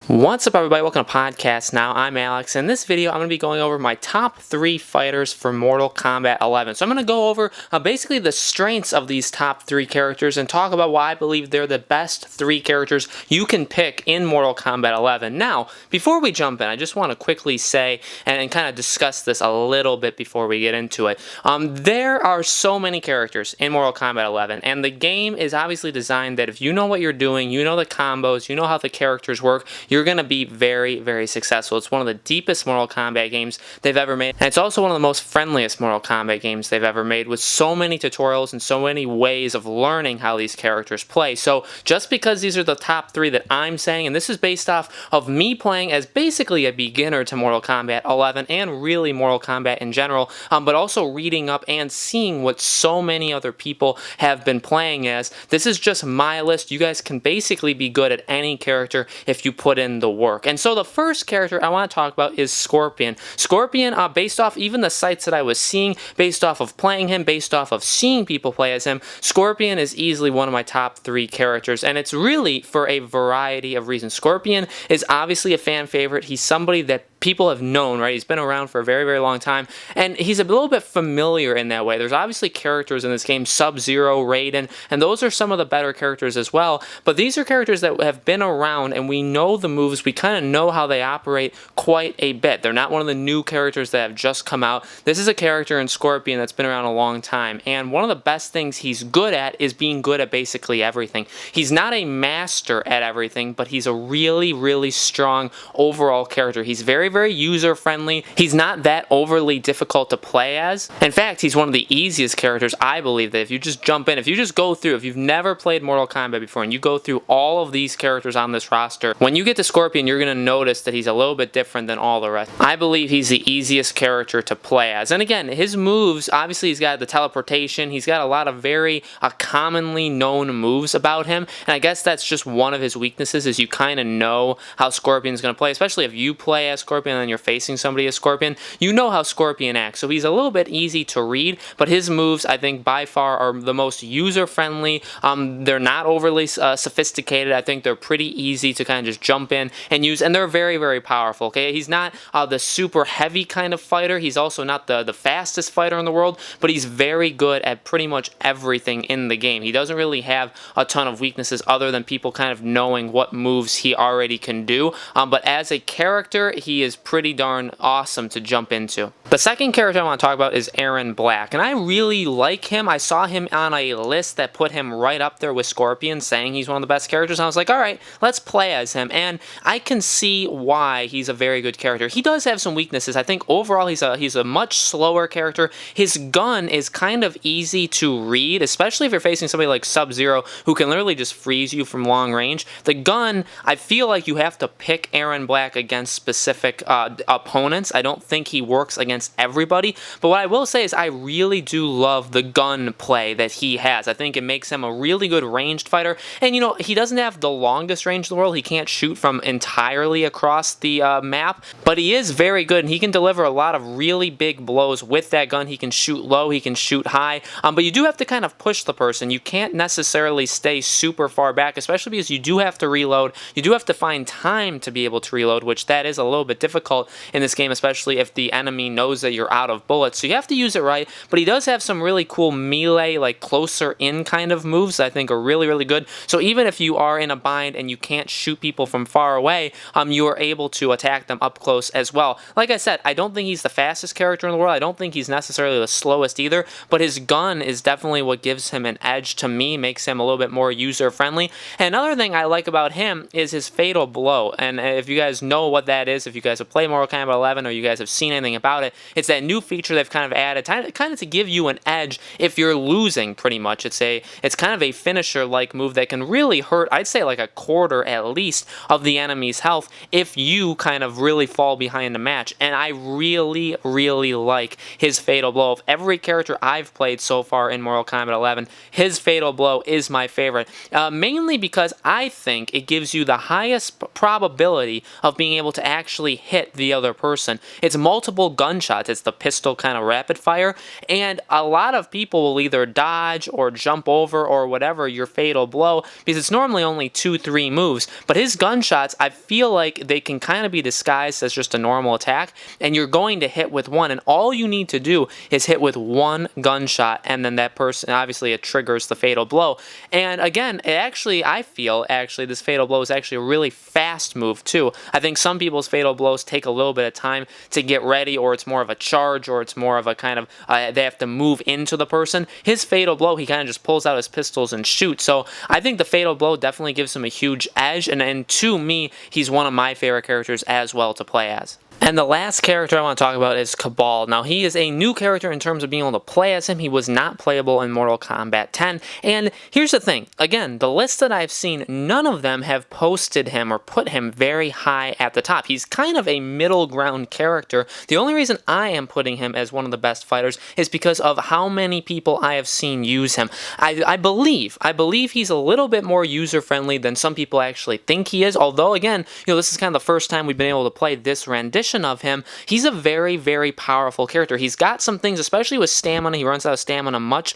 What's up, everybody? Welcome to Podcast Now. I'm Alex. In this video, I'm going to be going over my top 3 fighters for Mortal Kombat 11. So I'm going to go over basically the strengths of these top 3 characters and talk about why I believe they're the best 3 characters you can pick in Mortal Kombat 11. Now, before we jump in, I just want to quickly say and kind of discuss this a little bit before we get into it. There are so many characters in Mortal Kombat 11, and the game is obviously designed that if you know what you're doing, you know the combos, you know how the characters work, you're going to be very, very successful. It's one of the deepest Mortal Kombat games they've ever made, and it's also one of the most friendliest Mortal Kombat games they've ever made, with so many tutorials and so many ways of learning how these characters play. So just because these are the top 3 that I'm saying, and this is based off of me playing as basically a beginner to Mortal Kombat 11 and really Mortal Kombat in general, but also reading up and seeing what so many other people have been playing as, this is just my list. You guys can basically be good at any character if you put in the work. And so the first character I want to talk about is Scorpion. Scorpion, based off even the sites that I was seeing, based off of playing him, based off of seeing people play as him, Scorpion is easily one of my top 3 characters, and it's really for a variety of reasons. Scorpion is obviously a fan favorite. He's somebody that people have known, right? He's been around for a very, very long time, and he's a little bit familiar in that way. There's obviously characters in this game, Sub-Zero, Raiden, and those are some of the better characters as well, but these are characters that have been around, and we know the moves, we kind of know how they operate quite a bit. They're not one of the new characters that have just come out. This is a character in Scorpion that's been around a long time, and one of the best things he's good at is being good at basically everything. He's not a master at everything, but he's a really, really strong overall character. He's very, very user-friendly. He's not that overly difficult to play as. In fact, he's one of the easiest characters, I believe, that if you just jump in, if you just go through, if you've never played Mortal Kombat before and you go through all of these characters on this roster, when you get to Scorpion, you're going to notice that he's a little bit different than all the rest. I believe he's the easiest character to play as. And again, his moves, obviously he's got the teleportation, he's got a lot of very commonly known moves about him, and I guess that's just one of his weaknesses, is you kind of know how Scorpion's going to play, especially if you play as Scorpion and you're facing somebody as Scorpion, you know how Scorpion acts. So he's a little bit easy to read, but his moves, I think, by far are the most user-friendly. They're not overly sophisticated. I think they're pretty easy to kind of just jump in and use, and they're very, very powerful, okay? He's not the super heavy kind of fighter. He's also not the fastest fighter in the world, but he's very good at pretty much everything in the game. He doesn't really have a ton of weaknesses other than people kind of knowing what moves he already can do, but as a character, he is pretty darn awesome to jump into. The second character I want to talk about is Erron Black, and I really like him. I saw him on a list that put him right up there with Scorpion, saying he's one of the best characters, and I was like, alright, let's play as him, and I can see why he's a very good character. He does have some weaknesses. I think overall he's a much slower character. His gun is kind of easy to read, especially if you're facing somebody like Sub-Zero, who can literally just freeze you from long range. The gun, I feel like you have to pick Erron Black against specific opponents. I don't think he works against everybody, but what I will say is I really do love the gun play that he has. I think it makes him a really good ranged fighter, and you know, he doesn't have the longest range in the world. He can't shoot from entirely across the map, but he is very good, and he can deliver a lot of really big blows with that gun. He can shoot low, he can shoot high, but you do have to kind of push the person. You can't necessarily stay super far back, especially because you do have to reload. You do have to find time to be able to reload, which that is a little bit difficult in this game, especially if the enemy knows that you're out of bullets. So you have to use it right, but he does have some really cool melee, like closer in kind of moves that I think are really, really good. So even if you are in a bind and you can't shoot people from far away, you are able to attack them up close as well. Like I said, I don't think he's the fastest character in the world. I don't think he's necessarily the slowest either, but his gun is definitely what gives him an edge to me, makes him a little bit more user-friendly. And another thing I like about him is his fatal blow, and if you guys know what that is, if you guys have played Mortal Kombat 11 or you guys have seen anything about it, it's that new feature they've kind of added, kind of to give you an edge if you're losing, pretty much. It's kind of a finisher-like move that can really hurt, I'd say like a quarter at least, of the enemy's health if you kind of really fall behind the match. And I really, really like his fatal blow. Of every character I've played so far in Mortal Kombat 11, his fatal blow is my favorite, mainly because I think it gives you the highest probability of being able to actually hit the other person. It's multiple gunshots. It's the pistol kind of rapid fire, and a lot of people will either dodge or jump over or whatever your fatal blow, because it's normally only 2-3 moves, but his gunshots, I feel like they can kind of be disguised as just a normal attack, and you're going to hit with one, and all you need to do is hit with one gunshot, and then that person, obviously it triggers the fatal blow. And again, I feel this fatal blow is actually a really fast move too. I think some people's fatal blows take a little bit of time to get ready, or it's more of a charge, or it's more of a kind of, they have to move into the person. His fatal blow, he kind of just pulls out his pistols and shoots. So I think the fatal blow definitely gives him a huge edge, and to me, he's one of my favorite characters as well to play as. And the last character I want to talk about is Cabal. Now, he is a new character in terms of being able to play as him. He was not playable in Mortal Kombat 10. And here's the thing. Again, the list that I've seen, none of them have posted him or put him very high at the top. He's kind of a middle ground character. The only reason I am putting him as one of the best fighters is because of how many people I have seen use him. I believe he's a little bit more user-friendly than some people actually think he is. Although, again, this is kind of the first time we've been able to play this rendition of him. He's a very, very powerful character. He's got some things, especially with stamina. He runs out of stamina much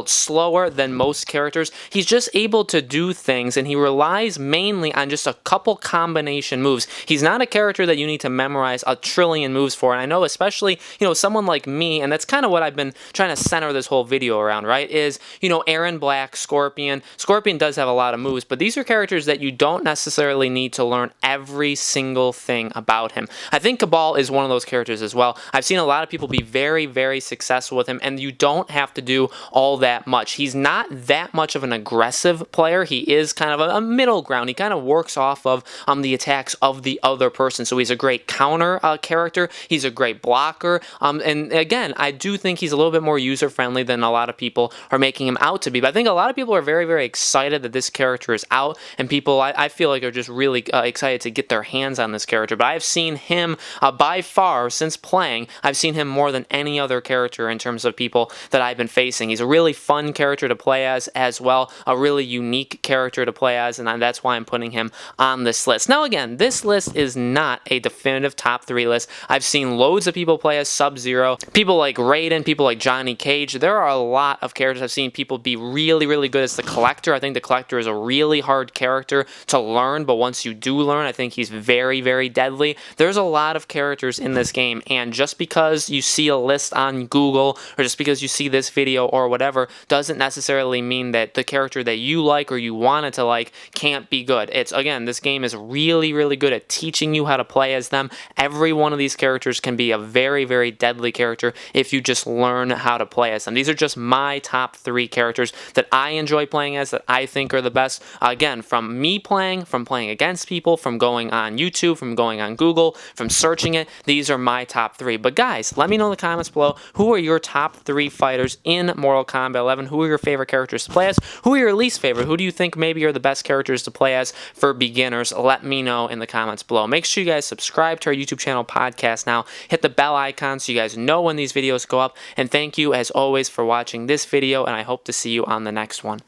slower than most characters. He's just able to do things, and he relies mainly on just a couple combination moves. He's not a character that you need to memorize a trillion moves for, and I know especially, someone like me, and that's kind of what I've been trying to center this whole video around, right, is, Aaron Black, Scorpion. Scorpion does have a lot of moves, but these are characters that you don't necessarily need to learn every single thing about him. I think Cabal is one of those characters as well. I've seen a lot of people be very, very successful with him, and you don't have to do all that much. He's not that much of an aggressive player. He is kind of a middle ground. He kind of works off of the attacks of the other person. So he's a great counter character. He's a great blocker. And again, I do think he's a little bit more user-friendly than a lot of people are making him out to be. But I think a lot of people are very, very excited that this character is out, and people, I feel like, are just really excited to get their hands on this character. But I've seen him by far, since playing, I've seen him more than any other character in terms of people that I've been facing. He's a really fun character to play as well, a really unique character to play as, and that's why I'm putting him on this list. Now again, this list is not a definitive top 3 list. I've seen loads of people play as Sub-Zero, people like Raiden, people like Johnny Cage. There are a lot of characters I've seen people be really, really good as the Collector. I think the Collector is a really hard character to learn, but once you do learn, I think he's very, very deadly. There's a lot of characters in this game, and just because you see a list on Google or just because you see this video or whatever doesn't necessarily mean that the character that you like or you wanted to like can't be good. It's, again, this game is really, really good at teaching you how to play as them. Every one of these characters can be a very, very deadly character if you just learn how to play as them. These are just my top 3 characters that I enjoy playing as, that I think are the best. Again, from me playing, from playing against people, from going on YouTube, from going on Google, from searching it, these are my top 3. But guys, let me know in the comments below, who are your top 3 fighters in Mortal Kombat 11? Who are your favorite characters to play as? Who are your least favorite? Who do you think maybe are the best characters to play as for beginners? Let me know in the comments below. Make sure you guys subscribe to our YouTube channel, Podcast Now. Hit the bell icon so you guys know when these videos go up. And thank you, as always, for watching this video, and I hope to see you on the next one.